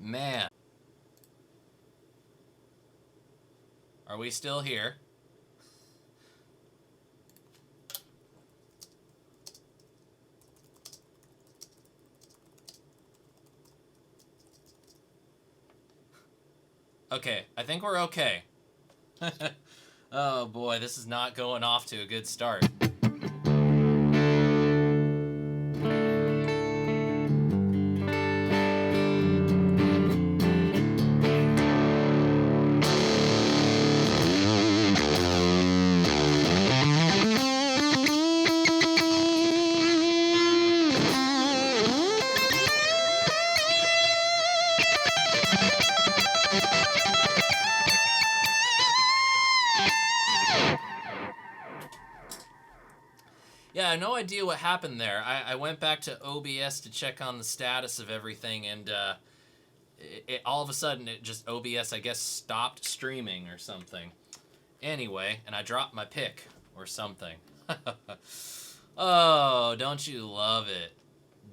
Man. Are we still here? Okay, I think we're okay. Oh boy, this is not going off to a good start. Yeah, I have no idea what happened there. I went back to OBS to check on the status of everything, and all of a sudden, OBS, I guess, stopped streaming or something. Anyway, and I dropped my pick or something. Oh, don't you love it?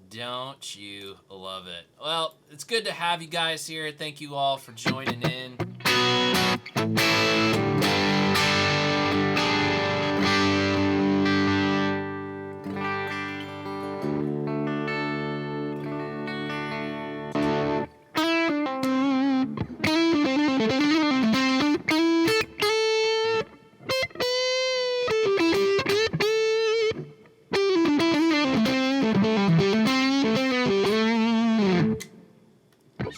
Don't you love it? Well, it's good to have you guys here. Thank you all for joining in.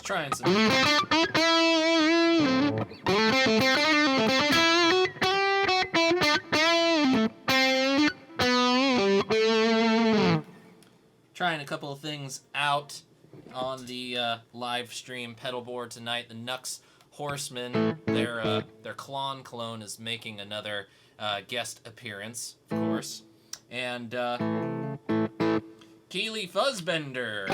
Trying some. Trying a couple of things out on the live stream pedal board tonight. The Nux Horsemen, their clone is making another guest appearance, of course, and Keely Fuzzbender.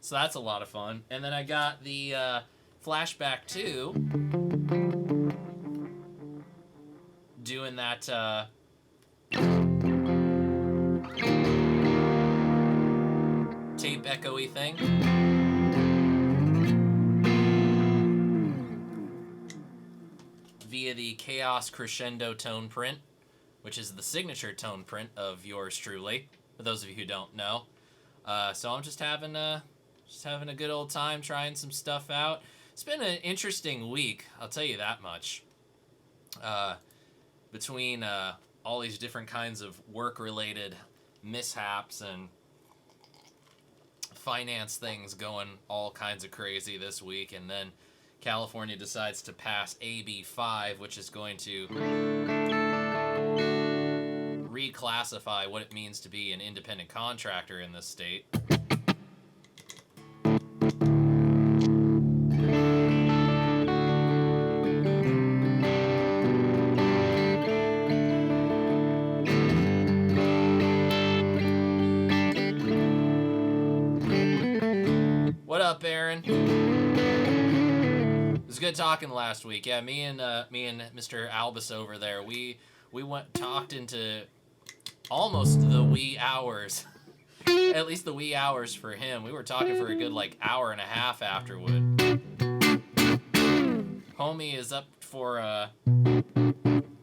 So that's a lot of fun. And then I got the Flashback 2 doing that tape echoey thing. Via the Chaos Crescendo tone print, which is the signature tone print of yours truly, for those of you who don't know. So I'm just having a good old time trying some stuff out. It's been an interesting week, I'll tell you that much. Between all these different kinds of work-related mishaps and finance things going all kinds of crazy this week, and then California decides to pass AB 5, which is going to reclassify what it means to be an independent contractor in this state. What up, Aaron? It was good talking last week. Yeah, me and Mr. Albus over there, we talked into almost the wee hours. At least the wee hours for him. We were talking for a good hour and a half afterward. Homie is up for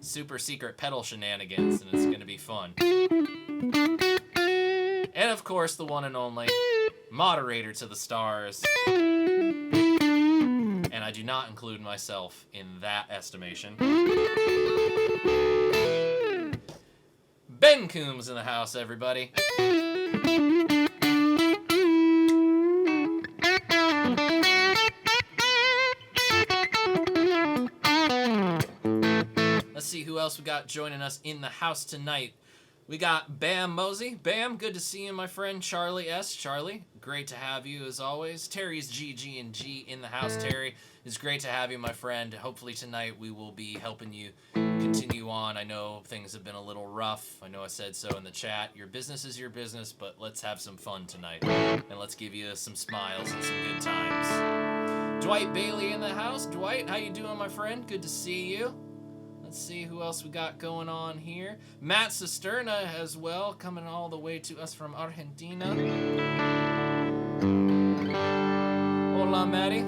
super secret pedal shenanigans, and it's gonna be fun. And of course, the one and only moderator to the stars. And I do not include myself in that estimation. Ben Coombs in the house, everybody. Let's see who else we got joining us in the house tonight. We got Bam Mosey. Bam, good to see you, my friend. Charlie S. Charlie, great to have you as always. Terry's GG&G in the house. Terry, it's great to have you, my friend. Hopefully tonight we will be helping you continue on. I know things have been a little rough. I know I said so in the chat. Your business is your business, but let's have some fun tonight. And let's give you some smiles and some good times. Dwight Bailey in the house. Dwight, how you doing, my friend? Good to see you. Let's see who else we got going on here. Matt Cisterna as well, coming all the way to us from Argentina. Hola, Matty.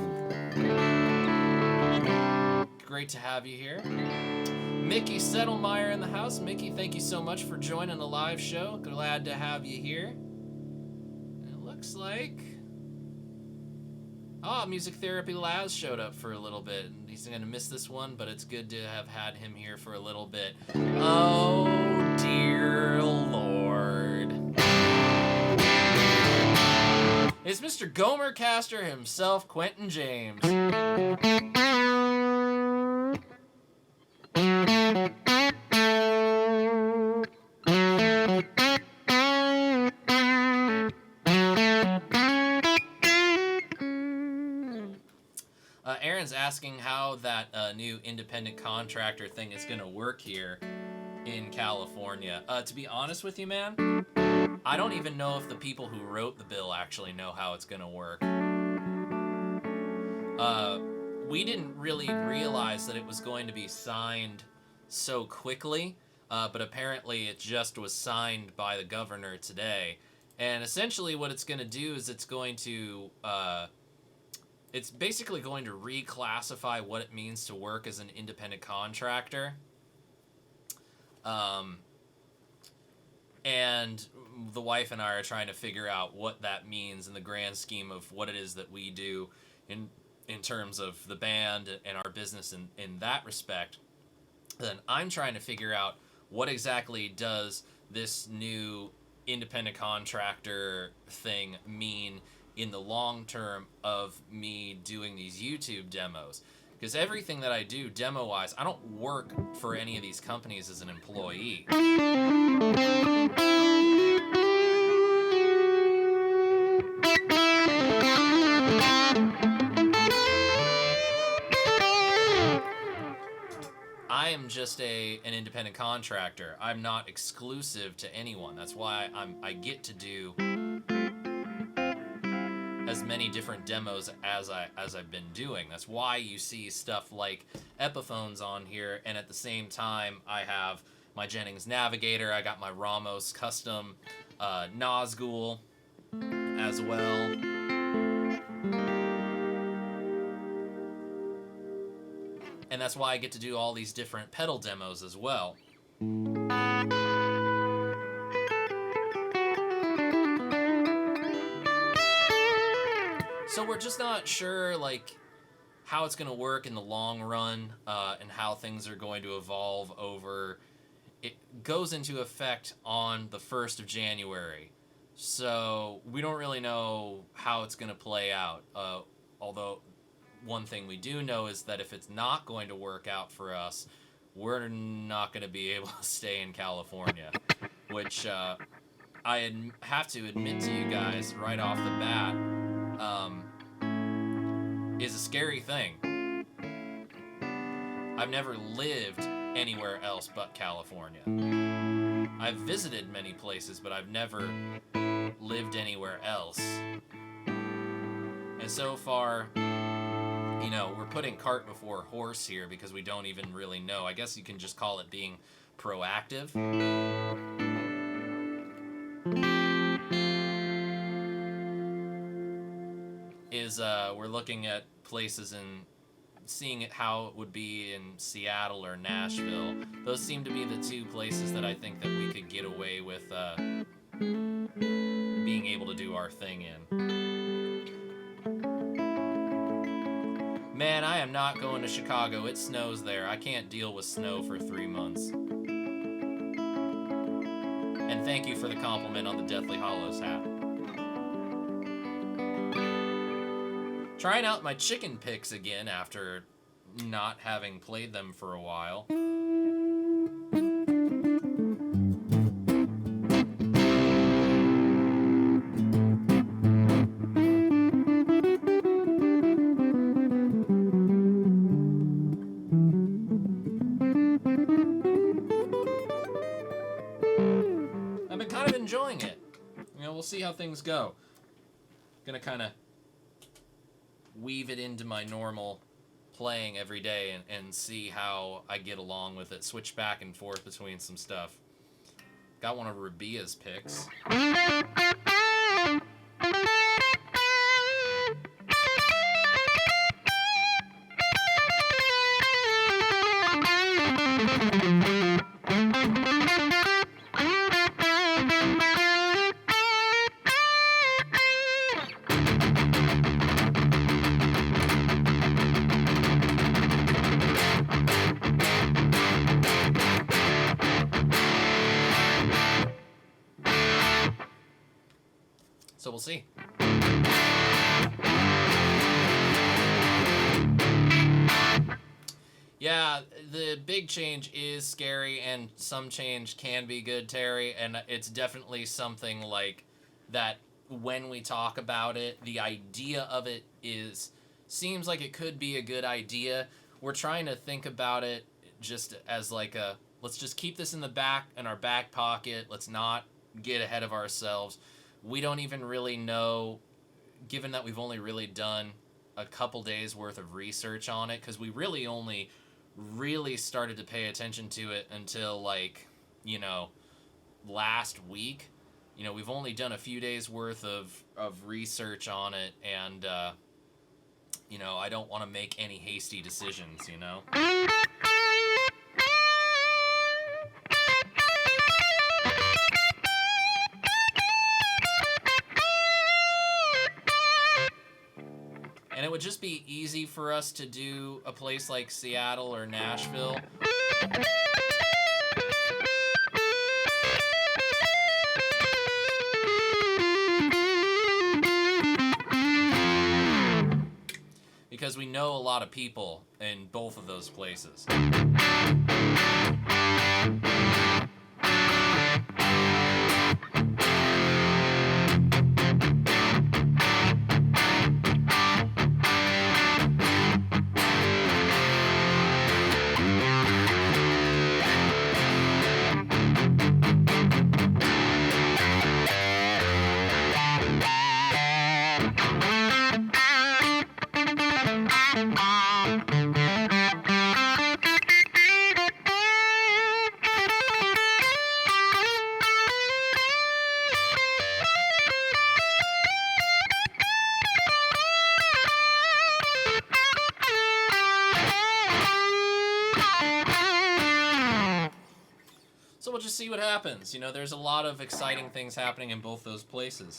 Great to have you here. Mickey Settlemeyer in the house. Mickey, thank you so much for joining the live show. Glad to have you here. It looks like... Music Therapy Laz showed up for a little bit. He's going to miss this one, but it's good to have had him here for a little bit. Oh, dear Lord. It's Mr. Gomercaster himself, Quentin James. Aaron's asking how that new independent contractor thing is going to work here in California. To be honest with you, man, I don't even know if the people who wrote the bill actually know how it's going to work. We didn't really realize that it was going to be signed so quickly, but apparently it just was signed by the governor today. And essentially what it's going to do is it's basically going to reclassify what it means to work as an independent contractor. And the wife and I are trying to figure out what that means in the grand scheme of what it is that we do in terms of the band and our business in that respect. Then I'm trying to figure out what exactly does this new independent contractor thing mean in the long term of me doing these YouTube demos. Because everything that I do demo-wise, I don't work for any of these companies as an employee. I am just an independent contractor. I'm not exclusive to anyone. That's why I get to do as many different demos as I've been doing. That's why you see stuff like Epiphones on here, and at the same time I have my Jennings Navigator, I got my Ramos custom Nazgul as well. And that's why I get to do all these different pedal demos as well. So we're just not sure, like, how it's going to work in the long run, and how things are going to evolve over. It goes into effect on the 1st of January. So we don't really know how it's going to play out. Although one thing we do know is that if it's not going to work out for us, we're not going to be able to stay in California, which I have to admit to you guys right off the bat, is a scary thing. I've never lived anywhere else but California. I've visited many places, but I've never lived anywhere else. And so far, you know, we're putting cart before horse here because we don't even really know. I guess you can just call it being proactive. We're looking at places and seeing how it would be in Seattle or Nashville. Those seem to be the two places that I think that we could get away with being able to do our thing in. Man, I am not going to Chicago. It snows there. I can't deal with snow for 3 months. And thank you for the compliment on the Deathly Hallows hat. Trying out my chicken picks again after not having played them for a while. I've been kind of enjoying it. You know, we'll see how things go. Gonna kind of weave it into my normal playing every day and see how I get along with it. Switch back and forth between some stuff. Got one of Rabia's picks. So we'll see. Yeah, the big change is scary, and some change can be good, Terry, and it's definitely something like that when we talk about it, the idea of it seems like it could be a good idea. We're trying to think about it just as like let's just keep this in our back pocket. Let's not get ahead of ourselves. We don't even really know, given that we've only really done a couple days worth of research on it, because we really only really started to pay attention to it until last week. We've only done a few days worth of research on it, and I don't want to make any hasty decisions. And it would just be easy for us to do a place like Seattle or Nashville. Because we know a lot of people in both of those places. So we'll just see what happens. There's a lot of exciting things happening in both those places.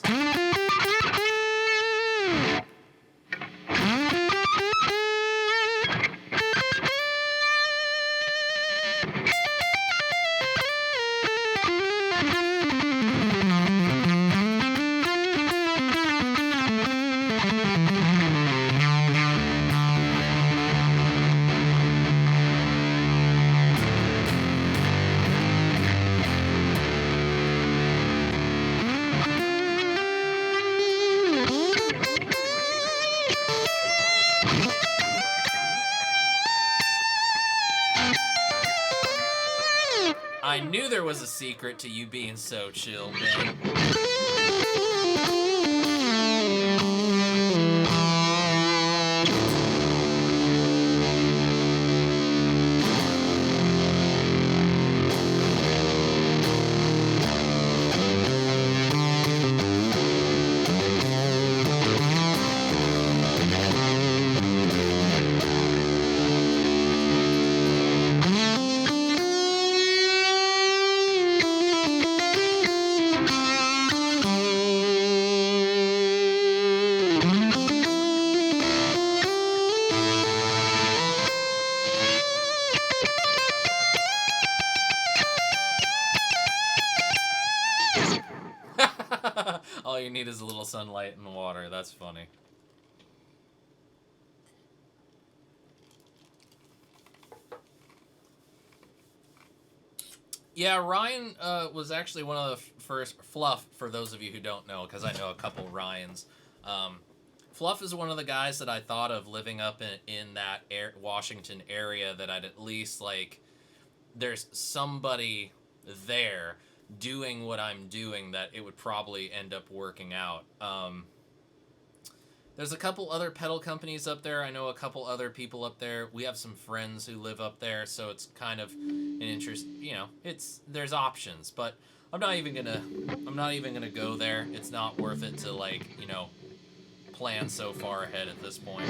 I knew there was a secret to you being so chill, man. All you need is a little sunlight and water. That's funny. Yeah, Ryan was actually one of the first. Fluff, for those of you who don't know, because I know a couple Ryans. Fluff is one of the guys that I thought of living up in that Washington area, that I'd at least, there's somebody there doing what I'm doing that it would probably end up working out. There's a couple other pedal companies up there. I know a couple other people up there. We have some friends who live up there, so it's kind of an interest. You know, there's options, but I'm not even gonna go there. It's not worth it to, like, you know, plan so far ahead at this point.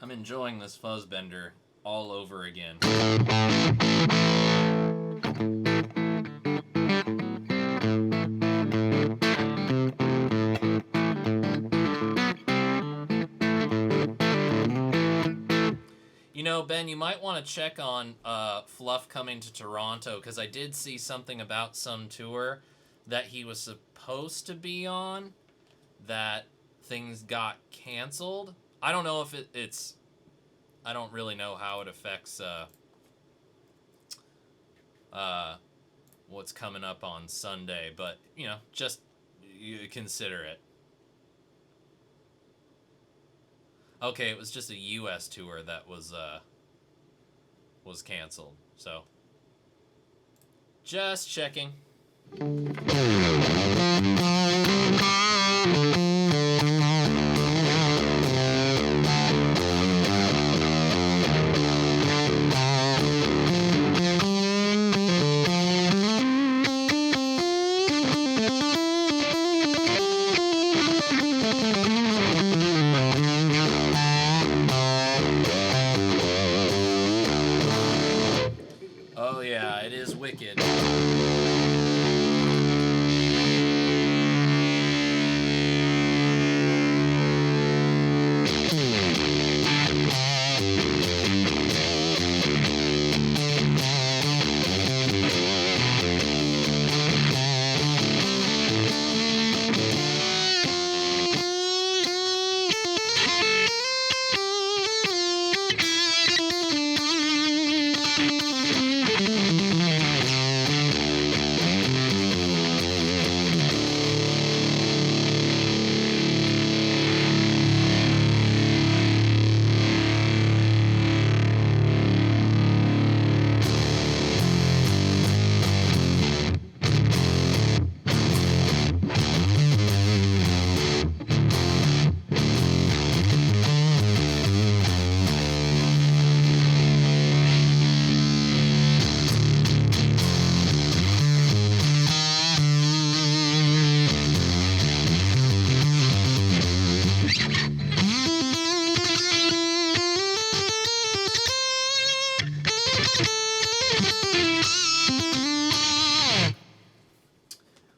I'm enjoying this fuzzbender all over again. You know, Ben, you might want to check on Fluff coming to Toronto, because I did see something about some tour that he was supposed to be on that things got canceled. I don't know if it's... I don't really know how it affects what's coming up on Sunday, but, you know, just you consider it. Okay, it was just a U.S. tour that was canceled, so just checking. Oh yeah, it is wicked.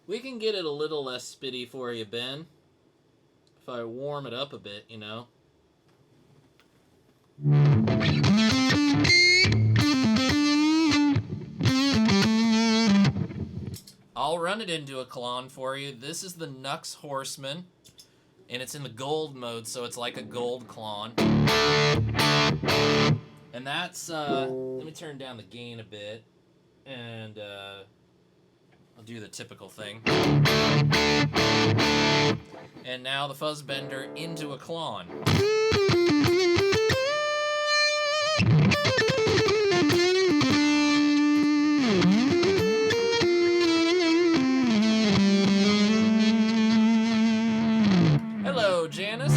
We can get it a little less spitty for you, Ben. If I warm it up a bit, you know. I'll run it into a Klon for you. This is the Nux Horseman, and it's in the gold mode, so it's like a gold Klon. And that's, let me turn down the gain a bit, and I'll do the typical thing. And now the fuzzbender into a Klon. Hello, Janice.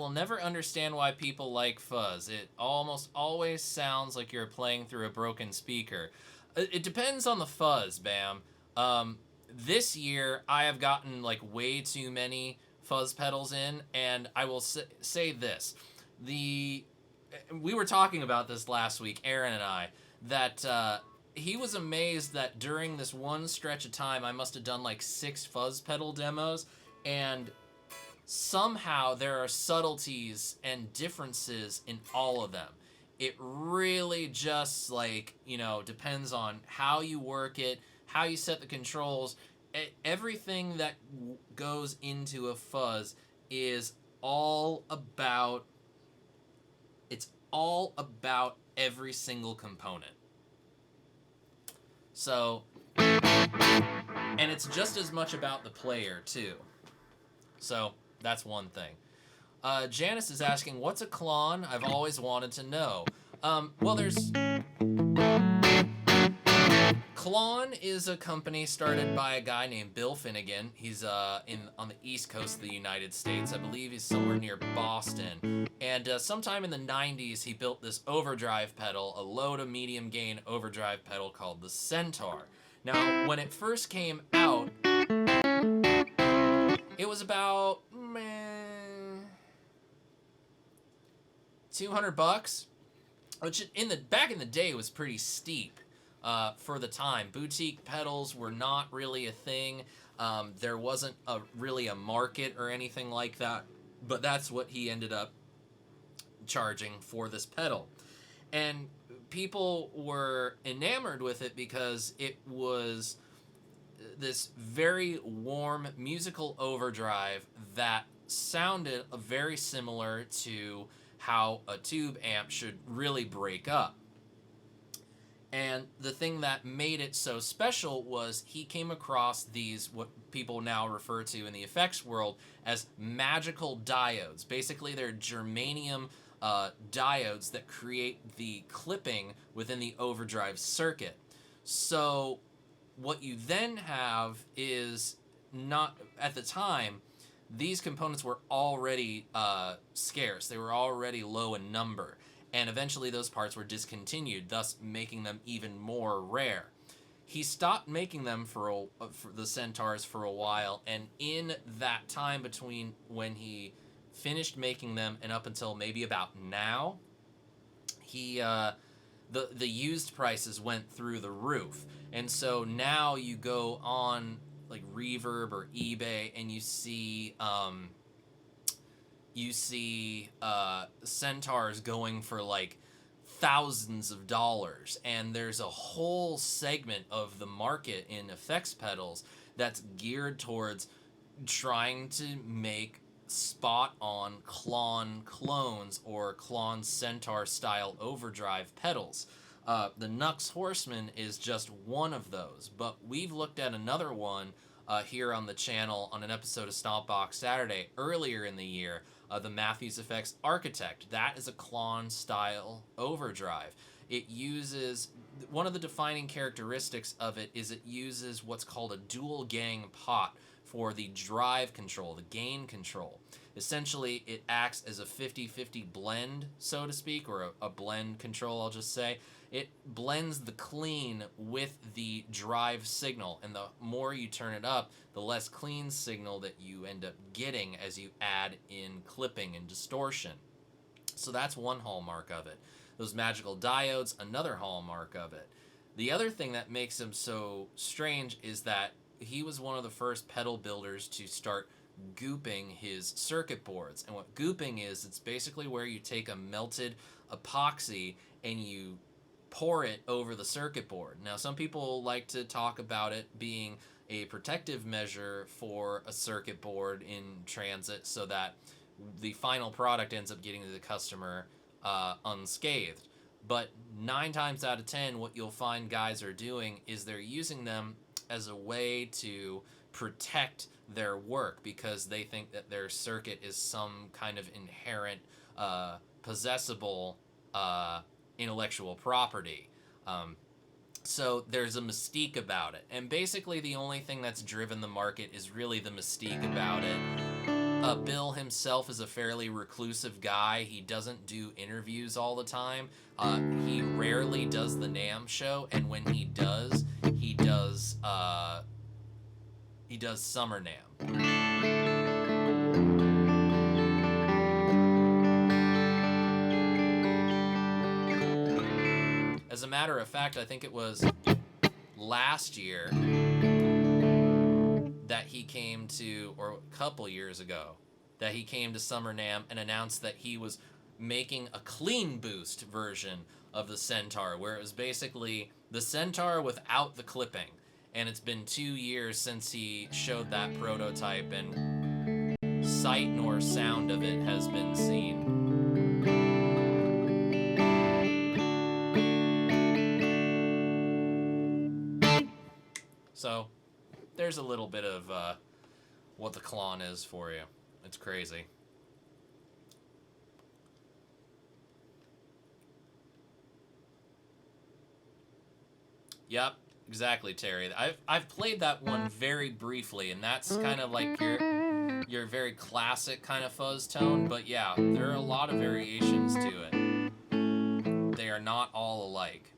will never understand why people like fuzz. It almost always sounds like you're playing through a broken speaker. It depends on the fuzz, Bam. This year, I have gotten like way too many fuzz pedals in, and I will say this. We were talking about this last week, Aaron and I, that he was amazed that during this one stretch of time, I must have done like 6 fuzz pedal demos, and somehow there are subtleties and differences in all of them. It really just like, depends on how you work it, how you set the controls. Everything that goes into a fuzz is all about every single component. So, and it's just as much about the player too. So that's one thing. Janice is asking, what's a clon? I've always wanted to know. Well, there's... Klon is a company started by a guy named Bill Finnegan. He's on the East Coast of the United States. I believe he's somewhere near Boston. And sometime in the 90s, he built this overdrive pedal, a low to medium gain overdrive pedal called the Centaur. Now, when it first came out, it was about $200, which back in the day was pretty steep. For the time, boutique pedals were not really a thing. There wasn't really a market or anything like that, but that's what he ended up charging for this pedal. And people were enamored with it because it was this very warm musical overdrive that sounded very similar to how a tube amp should really break up. And the thing that made it so special was he came across these, what people now refer to in the effects world as magical diodes. Basically, they're germanium diodes that create the clipping within the overdrive circuit. So what you then have is not, at the time, these components were already scarce. They were already low in number. And eventually those parts were discontinued, thus making them even more rare. He stopped making them for the Centaurs for a while, and in that time between when he finished making them and up until maybe about now, the used prices went through the roof. And so now you go on like Reverb or eBay and you see Centaurs going for like thousands of dollars, and there's a whole segment of the market in effects pedals that's geared towards trying to make spot-on Klon clones or Klon Centaur style overdrive pedals. The Nux Horseman is just one of those, but we've looked at another one here on the channel on an episode of Stompbox Saturday earlier in the year, the Matthews Effects Architect. That is a Klon style overdrive. It uses, one of the defining characteristics of it is it uses what's called a dual gang pot for the drive control, the gain control. Essentially, it acts as a 50-50 blend, so to speak, or a blend control, I'll just say. It blends the clean with the drive signal, and the more you turn it up, the less clean signal that you end up getting as you add in clipping and distortion. So that's one hallmark of it. Those magical diodes, another hallmark of it. The other thing that makes him so strange is that he was one of the first pedal builders to start gooping his circuit boards. And what gooping is, it's basically where you take a melted epoxy and you pour it over the circuit board. Now, some people like to talk about it being a protective measure for a circuit board in transit so that the final product ends up getting to the customer unscathed. But 9 times out of 10, what you'll find guys are doing is they're using them as a way to protect their work because they think that their circuit is some kind of inherent possessible intellectual property. So there's a mystique about it. And basically the only thing that's driven the market is really the mystique about it. Bill himself is a fairly reclusive guy. He doesn't do interviews all the time. He rarely does the NAMM show, and when he does Summer NAMM. As a matter of fact, I think it was last year that he came to, or a couple years ago, that he came to Summer NAMM and announced that he was making a clean boost version of the Centaur, where it was basically the Centaur without the clipping. And it's been 2 years since he showed that prototype, and sight nor sound of it has been seen. So, there's a little bit of what the Klon is for you. It's crazy. Yep, exactly, Terry. I've played that one very briefly, and that's kind of like your very classic kind of fuzz tone. But yeah, there are a lot of variations to it. They are not all alike.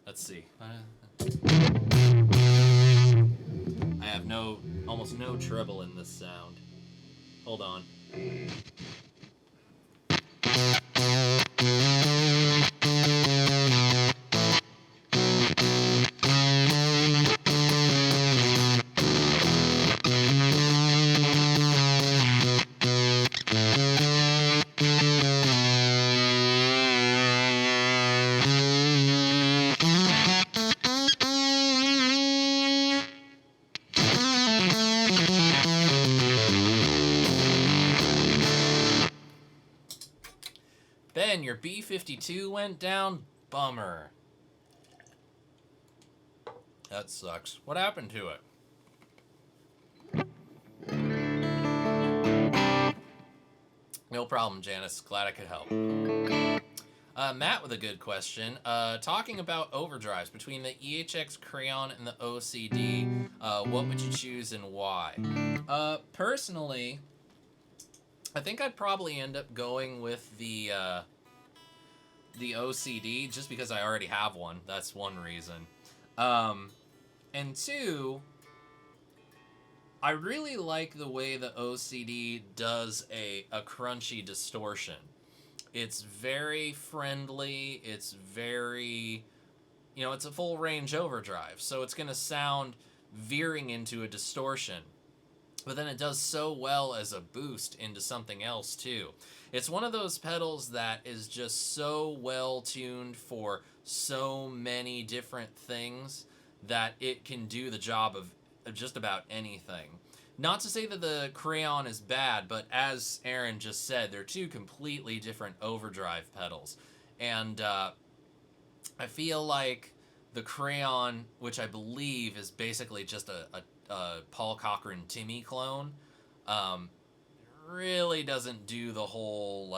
Let's see. I have almost no treble in this sound. Hold on. Ben, your B-52 went down? Bummer. That sucks. What happened to it? No problem, Janice. Glad I could help. Matt with a good question. Talking about overdrives between the EHX Crayon and the OCD, what would you choose and why? Personally, I think I'd probably end up going with the OCD just because I already have one. That's one reason. And two, I really like the way the OCD does a crunchy distortion. It's very friendly. It's very, it's a full range overdrive. So it's going to sound veering into a distortion. But then it does so well as a boost into something else too. It's one of those pedals that is just so well tuned for so many different things that it can do the job of just about anything. Not to say that the Crayon is bad, but as Aaron just said, they're two completely different overdrive pedals. And I feel like the Crayon, which I believe is basically just a Paul Cochran Timmy clone, really doesn't do the whole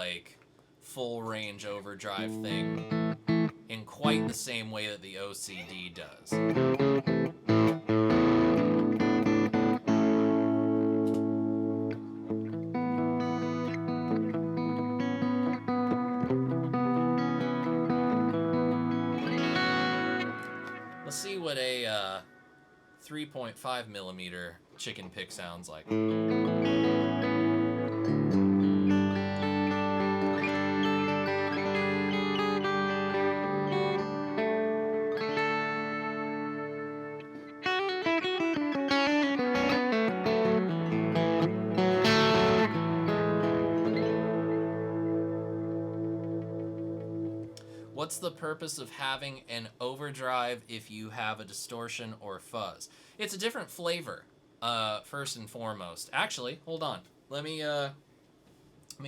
full range overdrive thing in quite the same way that the OCD does. Let's see what a 3.5 millimeter chicken pick sounds like. What's the purpose of having an overdrive if you have a distortion or fuzz? It's a different flavor, first and foremost. Actually, hold on. Let me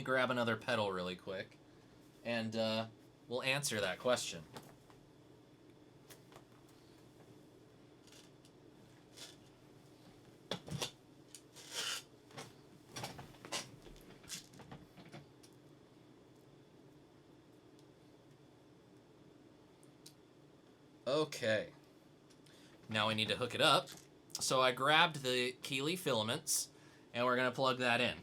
grab another pedal really quick, and we'll answer that question. Okay. Now we need to hook it up. So I grabbed the Keeley filaments, and we're going to plug that in.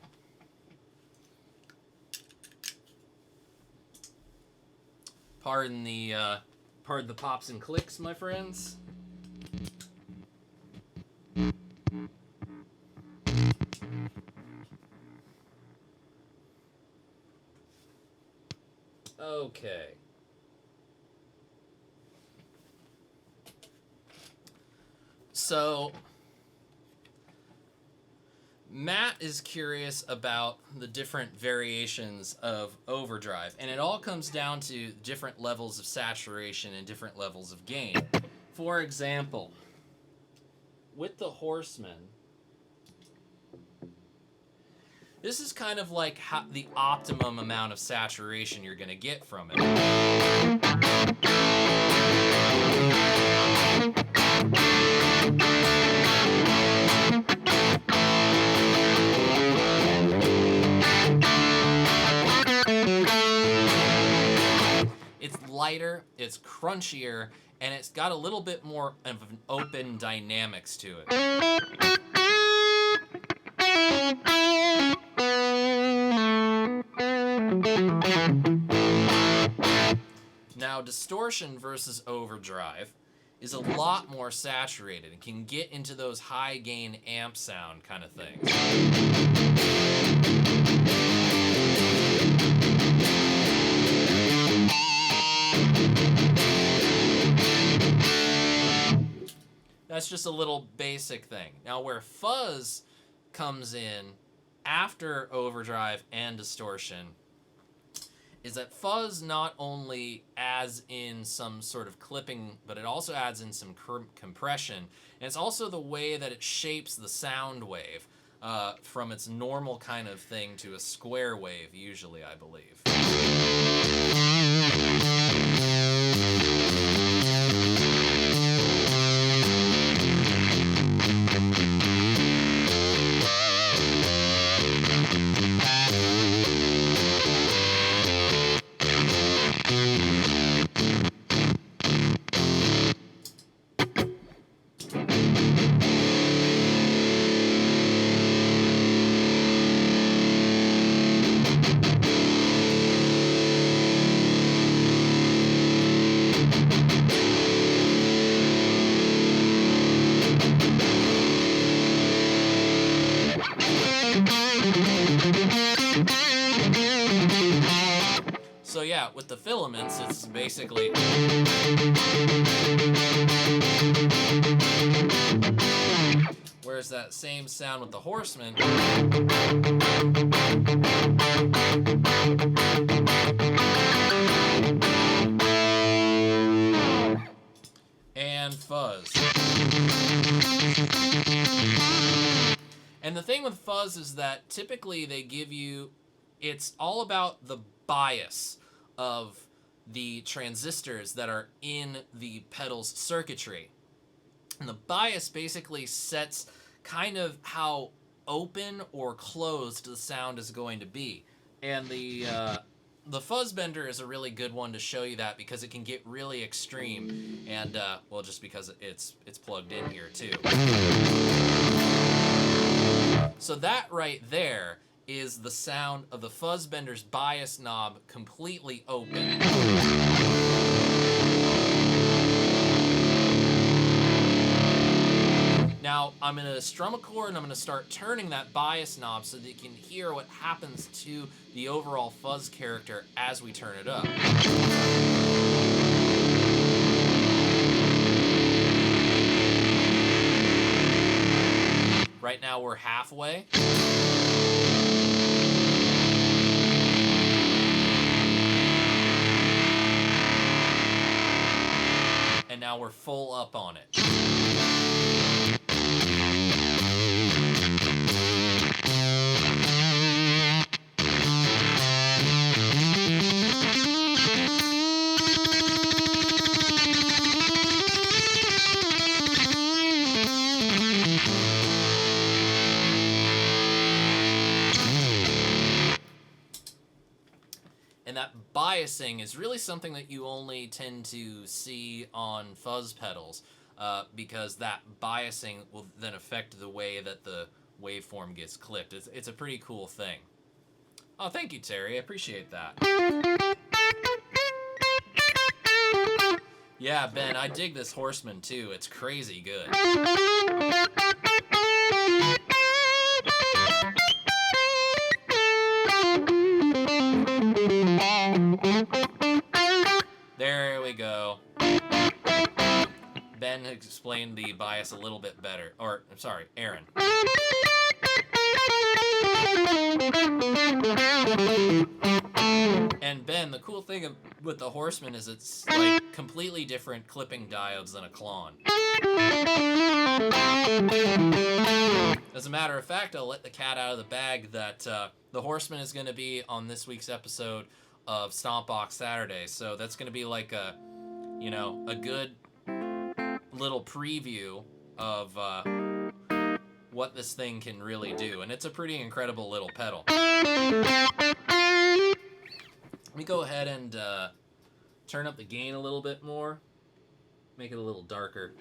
Pardon the pops and clicks, my friends. Okay. So, Matt is curious about the different variations of overdrive, and it all comes down to different levels of saturation and different levels of gain. For example, with the Horseman, this is kind of like the optimum amount of saturation you're going to get from it. It's lighter, it's crunchier, and it's got a little bit more of an open dynamics to it. Now, distortion versus overdrive is a lot more saturated and can get into those high gain amp sound kind of things. That's just a little basic thing. Now, where fuzz comes in after overdrive and distortion is that fuzz not only adds in some sort of clipping, but it also adds in some compression. And it's also the way that it shapes the sound wave from its normal kind of thing to a square wave, usually, I believe. So yeah, with the filaments, it's basically... Whereas that same sound with the Horseman... and fuzz. And the thing with fuzz is that typically they give you... It's all about the bias of the transistors that are in the pedal's circuitry. And the bias basically sets kind of how open or closed the sound is going to be. And the fuzz bender is a really good one to show you that because it can get really extreme. And, well, just because it's plugged in here too. So that right there is the sound of the fuzz bender's bias knob completely open. Now, I'm going to strum a chord and I'm going to start turning that bias knob so that you can hear what happens to the overall fuzz character as we turn it up. Right now we're halfway. And now we're full up on it. And that biasing is really something that you only tend to see on fuzz pedals, because that biasing will then affect the way that the waveform gets clipped. It's a pretty cool thing. Oh, thank you, Terry. I appreciate that. Yeah, Ben, I dig this Horseman too. It's crazy good. There we go. Ben explained the bias a little bit better. Or, I'm sorry, Aaron. And Ben, the cool thing with the Horseman is it's like completely different clipping diodes than a Klon. As a matter of fact, I'll let the cat out of the bag that the Horseman is going to be on this week's episode of Stompbox Saturday. So that's going to be like a good little preview of what this thing can really do. And it's a pretty incredible little pedal. Let me go ahead and turn up the gain a little bit more. Make it a little darker.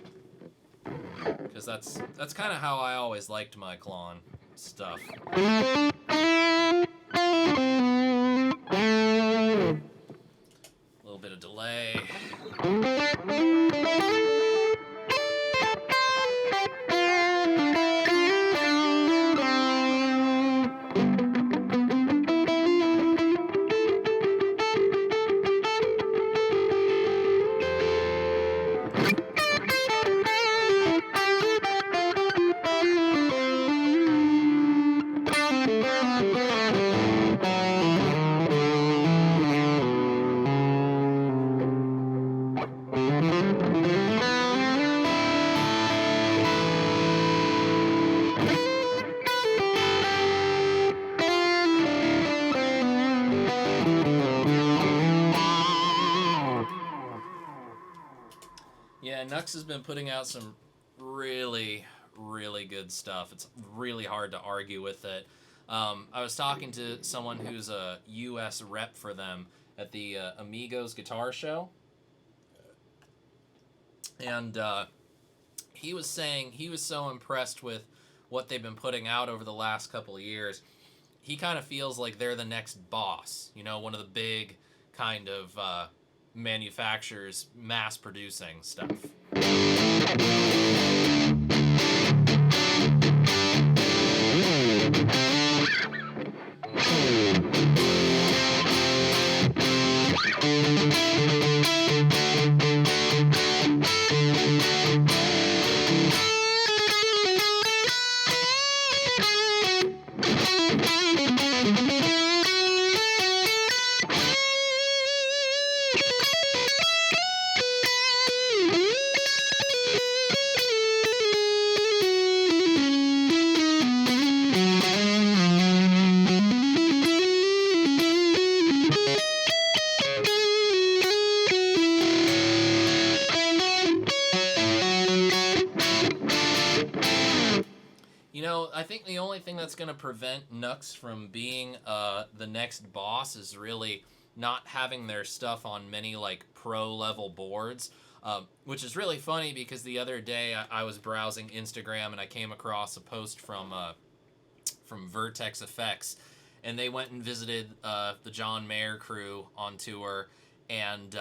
Because that's kind of how I always liked my Klon stuff. A little bit of delay. Yeah, Nux has been putting out some really, really good stuff. It's really hard to argue with it. I was talking to someone who's a U.S. rep for them at the Amigos Guitar Show. And he was saying he was so impressed with what they've been putting out over the last couple of years. He kind of feels like they're the next Boss, one of the big kind of manufacturers mass producing stuff. I think the only thing that's going to prevent Nux from being the next Boss is really not having their stuff on many pro level boards, which is really funny because the other day I was browsing Instagram and I came across a post from Vertex Effects, and they went and visited the John Mayer crew on tour, and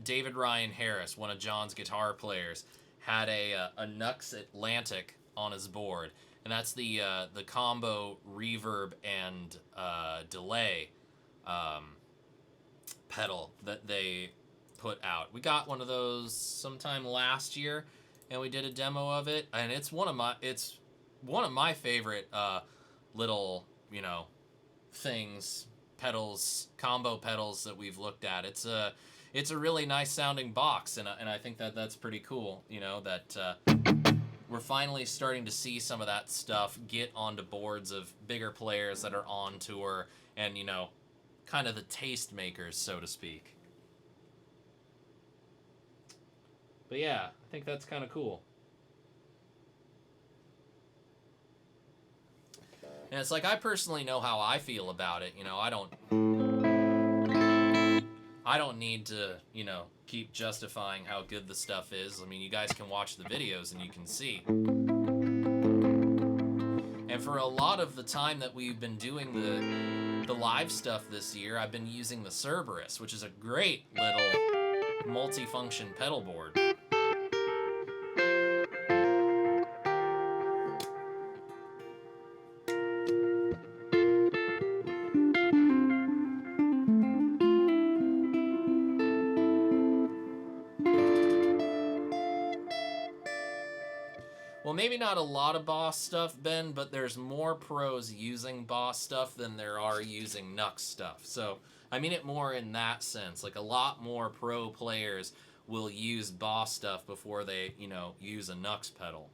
David Ryan Harris, one of John's guitar players, had a Nux Atlantic on his board, and that's the combo reverb and delay pedal that they put out. We got one of those sometime last year, and we did a demo of it, and it's one of my favorite little things, pedals, combo pedals that we've looked at. It's a really nice sounding box, and I think that's pretty cool. That we're finally starting to see some of that stuff get onto boards of bigger players that are on tour, and kind of the taste makers, so to speak. But yeah, I think that's kind of cool. And it's like, I personally know how I feel about it. You know, I don't need to, you know, keep justifying how good the stuff is. I mean, you guys can watch the videos and you can see. And for a lot of the time that we've been doing the live stuff this year, I've been using the Cerberus, which is a great little multi-function pedal board. Well, maybe not a lot of Boss stuff, Ben, but there's more pros using Boss stuff than there are using Nux stuff. So, I mean it more in that sense. Like, a lot more pro players will use Boss stuff before they, you know, use a Nux pedal.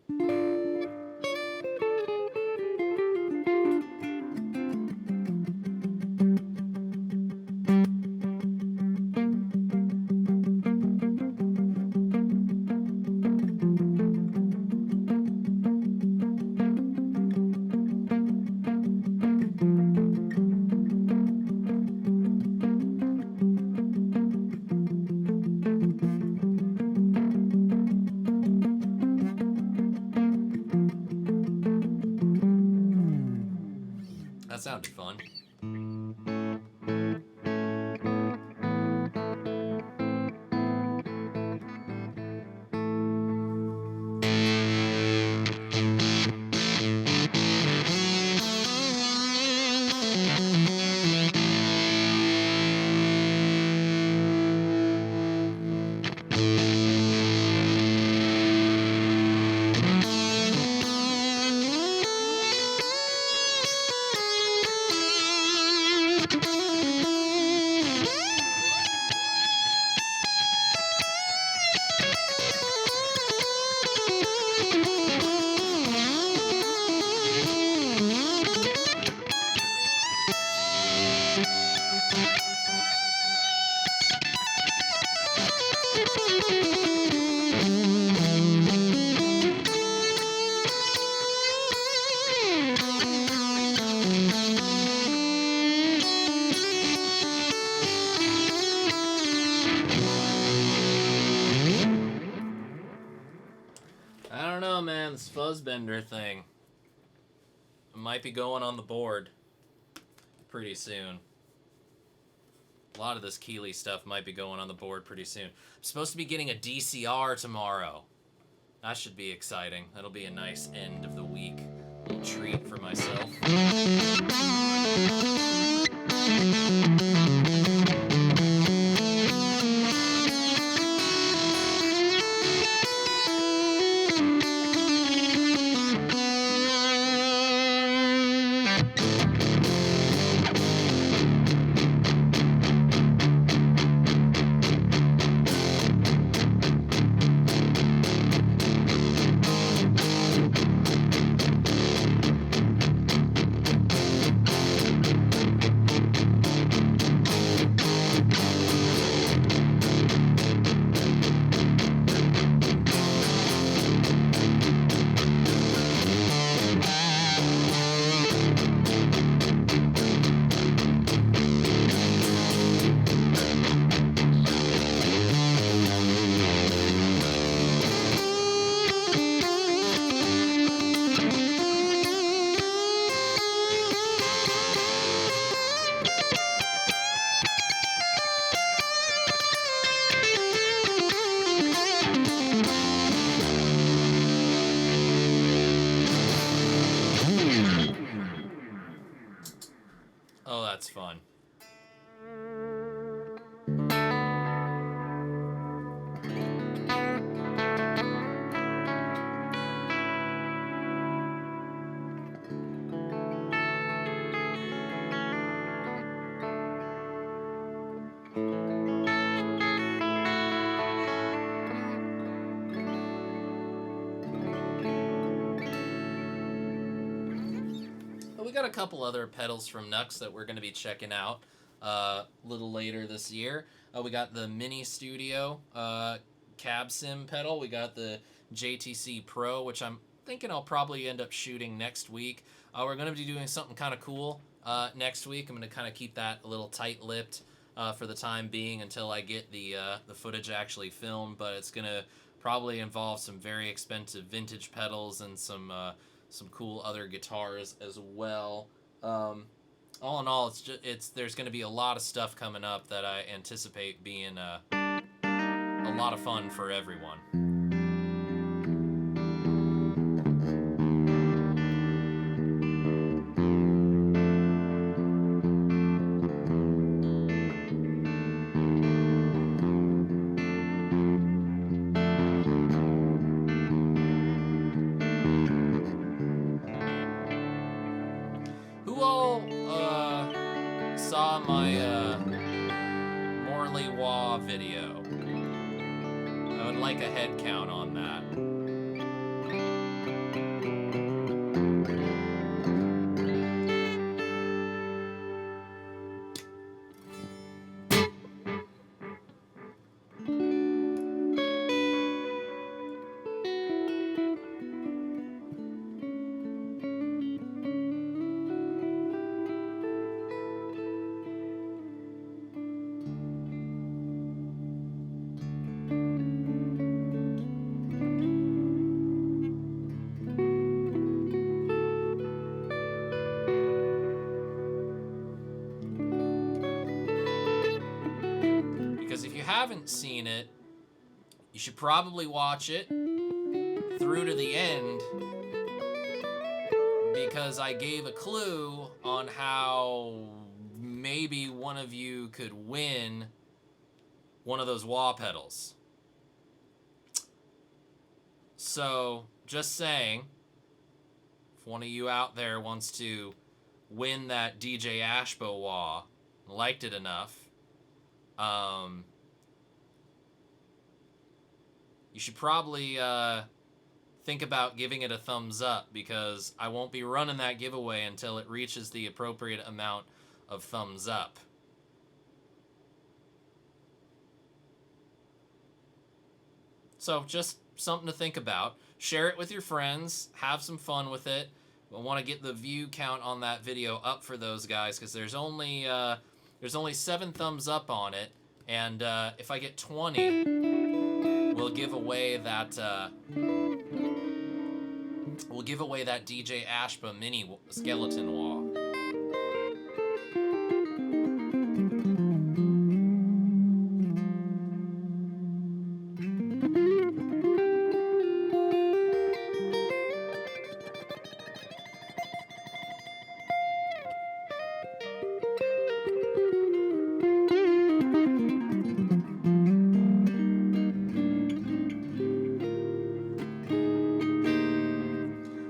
That sounded fun. I don't know, man. This Fuzzbender thing might be going on the board pretty soon. A lot of this Keeley stuff might be going on the board pretty soon. I'm supposed to be getting a DCR tomorrow. That should be exciting. That'll be a nice end of the week. A little treat for myself. Oh, that's fun. We got a couple other pedals from Nux that we're going to be checking out a little later this year. We got the Mini Studio Cab Sim pedal. We got the JTC Pro, which I'm thinking I'll probably end up shooting next week. We're going to be doing something kind of cool next week. I'm going to kind of keep that a little tight-lipped for the time being until I get the footage actually filmed, but it's going to probably involve some very expensive vintage pedals and some cool other guitars as well. All in all, there's going to be a lot of stuff coming up that I anticipate being a lot of fun for everyone. Who all saw my Morley Wah video? I would like a head count on that. Because if you haven't seen it, you should probably watch it through to the end, because I gave a clue on how maybe one of you could win one of those wah pedals. So, just saying, if one of you out there wants to win that DJ Ashbo wah, liked it enough, you should probably think about giving it a thumbs up, because I won't be running that giveaway until it reaches the appropriate amount of thumbs up. So just something to think about. Share it with your friends. Have some fun with it. I want to get the view count on that video up for those guys, because there's only 7 thumbs up on it, and if I get 20, we'll give away that DJ Ashba mini skeleton wall.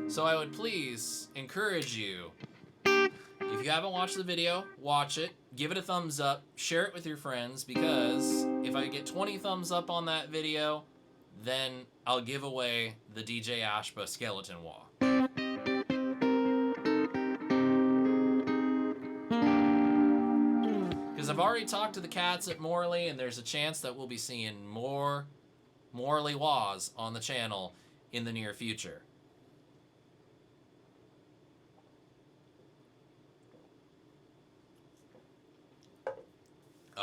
So I would please encourage you, if you haven't watched the video, watch it, give it a thumbs up, share it with your friends, because if I get 20 thumbs up on that video, then I'll give away the DJ Ashba skeleton wall. Because I've already talked to the cats at Morley, and there's a chance that we'll be seeing more Morley Waws on the channel in the near future.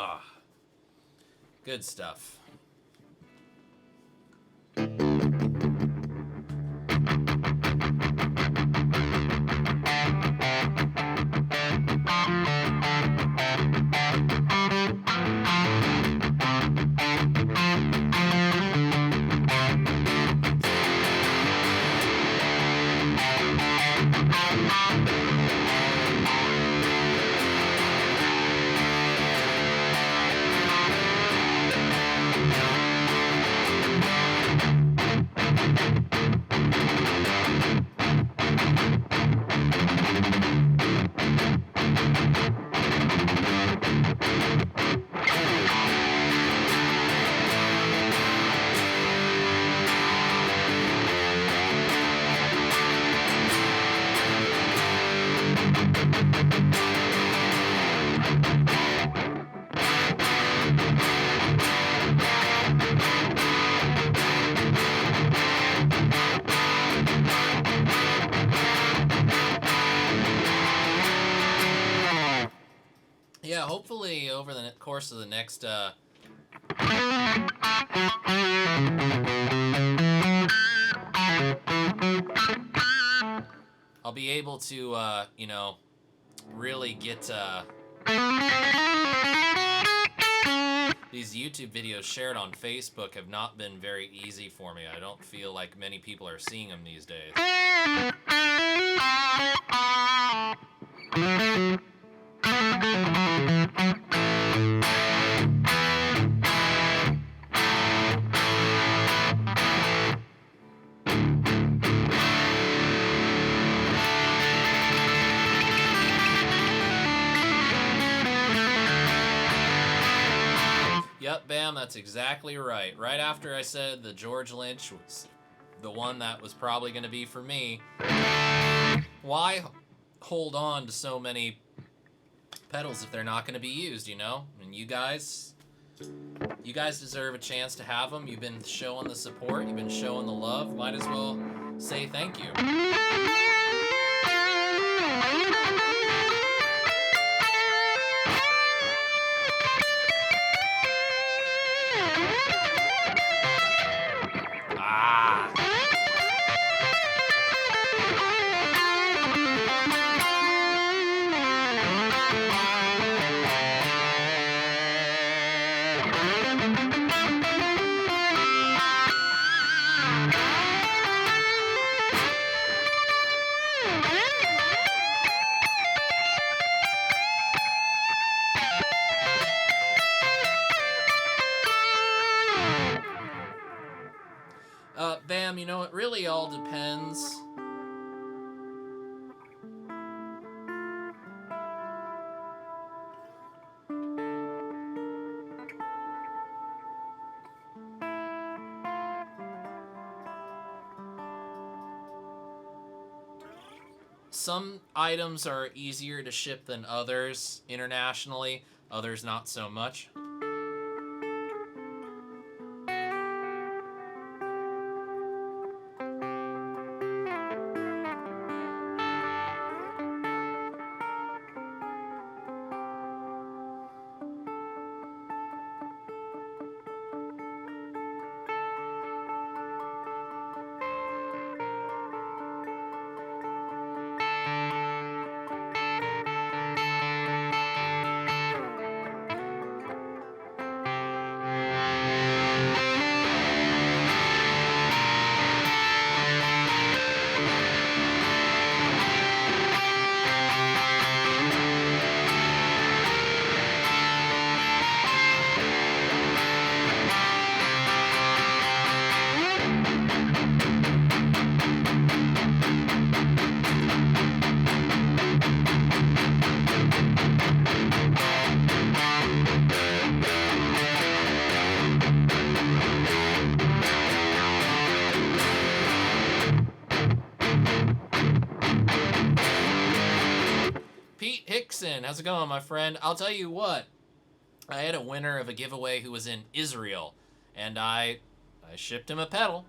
Ah, good stuff. Yeah, hopefully over the course of the next I'll be able to really get these YouTube videos shared on Facebook have not been very easy for me. I don't feel like many people are seeing them these days. Yep, Bam, that's exactly right. Right after I said the George Lynch was the one that was probably going to be for me, why hold on to so many pedals if they're not going to be used, you know? And you guys deserve a chance to have them. You've been showing the support, you've been showing the love. Might as well say thank you. Bam, it really all depends. Some items are easier to ship than others internationally, others not so much. How's it going, my friend? I'll tell you what, I had a winner of a giveaway who was in Israel, and I shipped him a pedal.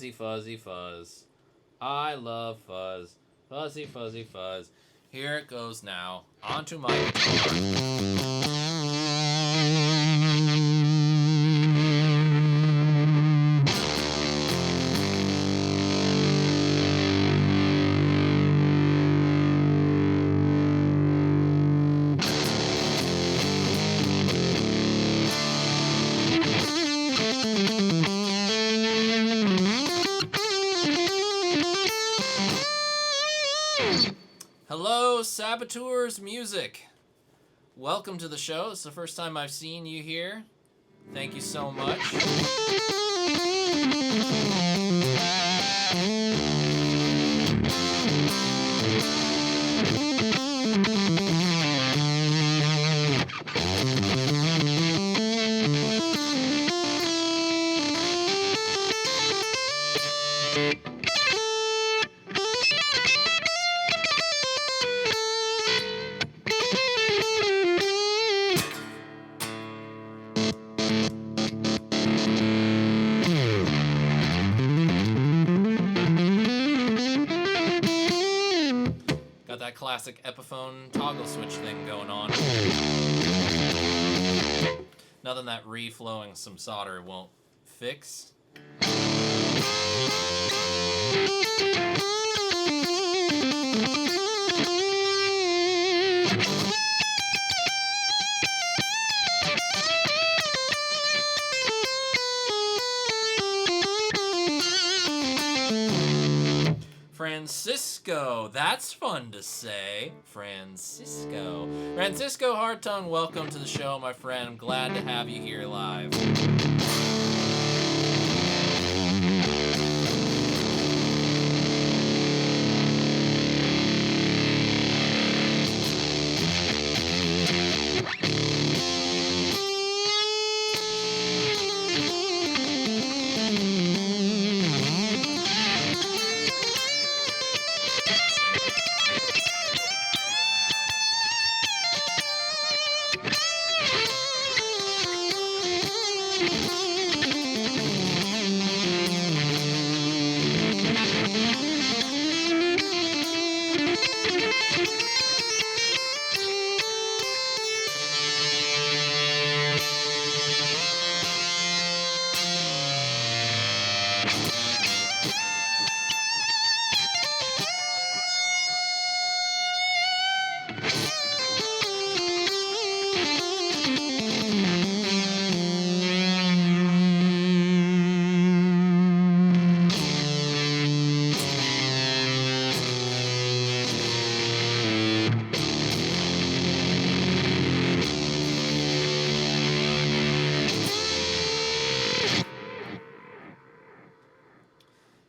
Fuzzy, fuzzy, fuzz. I love fuzz. Fuzzy, fuzzy, fuzz. Here it goes now. Onto my guitar. Hello, Saboteurs Music. Welcome to the show. It's the first time I've seen you here. Thank you so much. Got that classic Epiphone toggle switch thing going on. Nothing that reflowing some solder won't fix. Francisco, that's fun to say. Francisco. Francisco Hartung, welcome to the show, my friend. I'm glad to have you here live.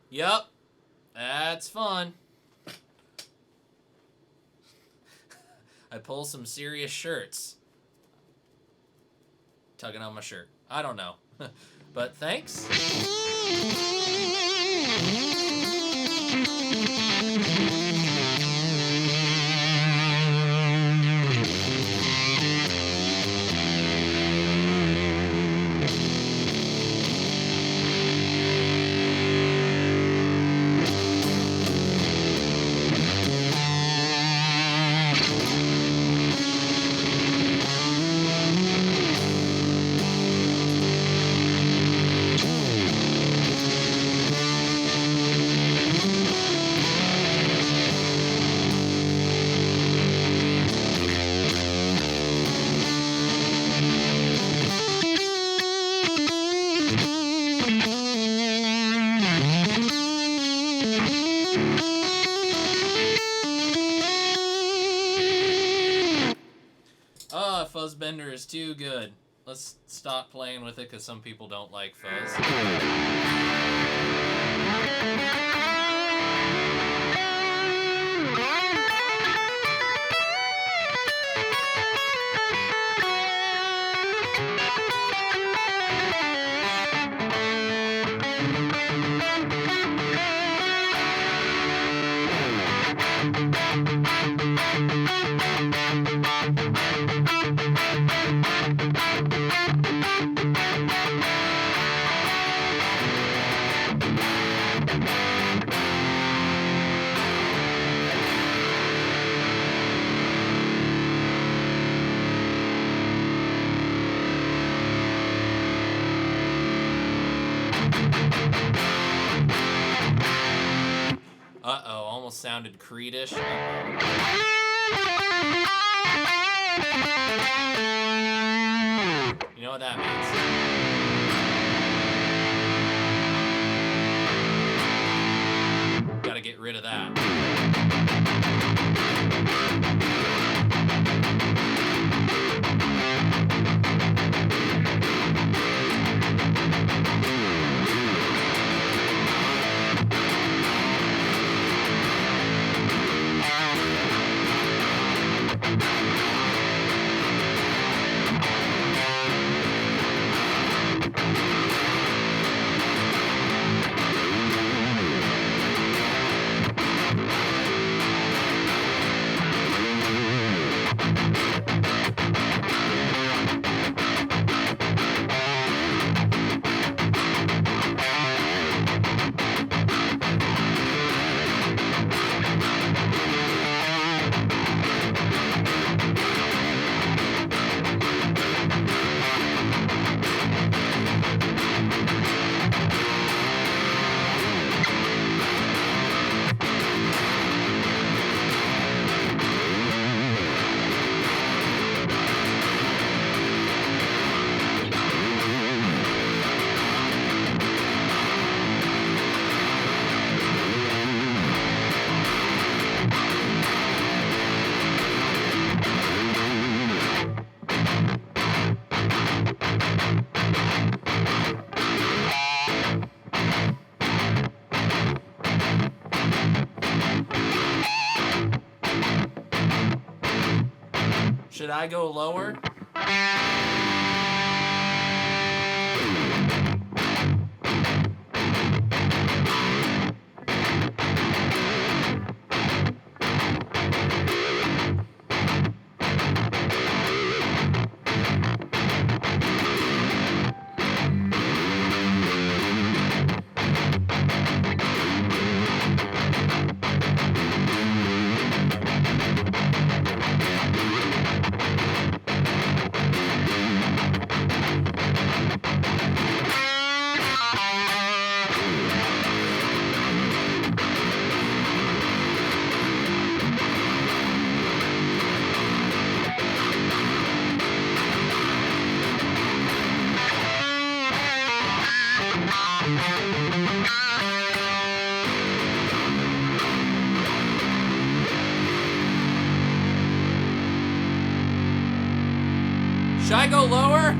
Yup, that's fun. I pull some serious shirts. Tugging on my shirt. I don't know. But thanks. Fuzzbender is too good. Let's stop playing with it because some people don't like fuzz. almost sounded Creed-ish. You know what that means. Gotta get rid of that. Should I go lower? Should I go lower?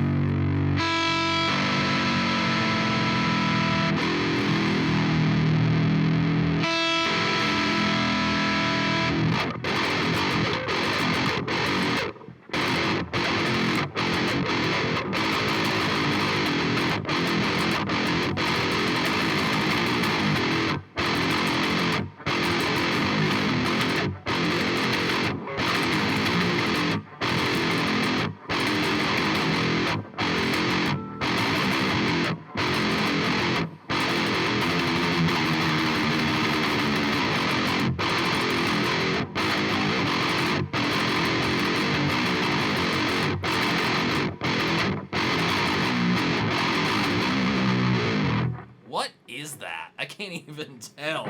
What is that? I can't even tell.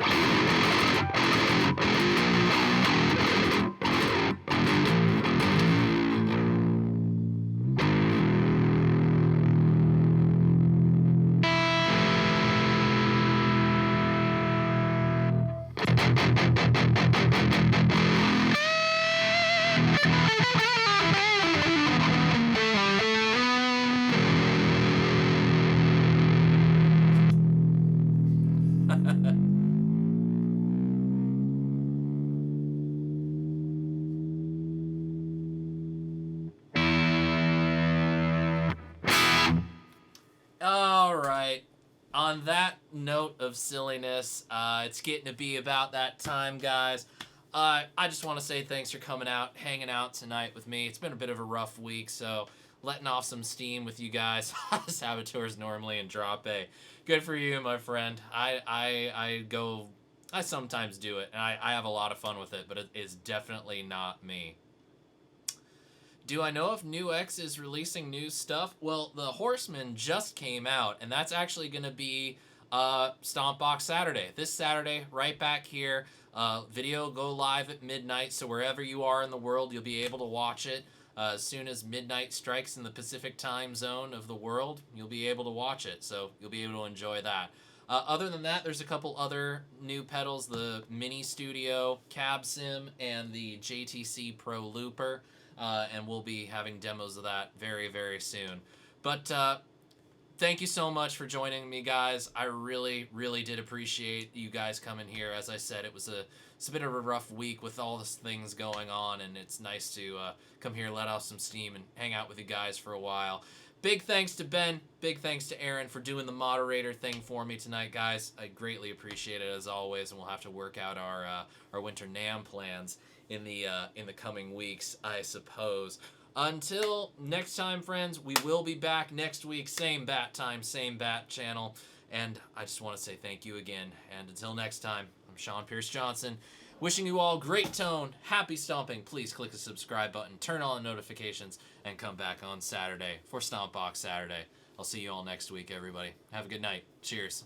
All right. On that note of silliness, it's getting to be about that time, guys. I just want to say thanks for coming out, hanging out tonight with me. It's been a bit of a rough week, so letting off some steam with you guys. Saboteurs normally in drop A. Good for you, my friend. I sometimes do it, and I have a lot of fun with it, but it is definitely not me. Do I know if New X is releasing new stuff? Well, The Horseman just came out, and that's actually going to be Stompbox Saturday. This Saturday, right back here. Video go live at midnight, so wherever you are in the world, you'll be able to watch it. As soon as midnight strikes in the Pacific time zone of the world, you'll be able to watch it, so you'll be able to enjoy that. Other than that, there's a couple other new pedals, the Mini Studio Cab Sim and the JTC Pro Looper, and we'll be having demos of that very, very soon. But thank you so much for joining me, guys. I really, really did appreciate you guys coming here. As I said, it's a bit of a rough week with all these things going on, and it's nice to come here, let off some steam, and hang out with you guys for a while. Big thanks to Ben. Big thanks to Aaron for doing the moderator thing for me tonight, guys. I greatly appreciate it as always, and we'll have to work out our winter NAMM plans in the coming weeks, I suppose. Until next time, friends, we will be back next week. Same bat time, same bat channel. And I just want to say thank you again. And until next time, I'm Sean Pierce Johnson. Wishing you all great tone, happy stomping. Please click the subscribe button, turn on notifications, and come back on Saturday for Stompbox Saturday. I'll see you all next week, everybody. Have a good night. Cheers.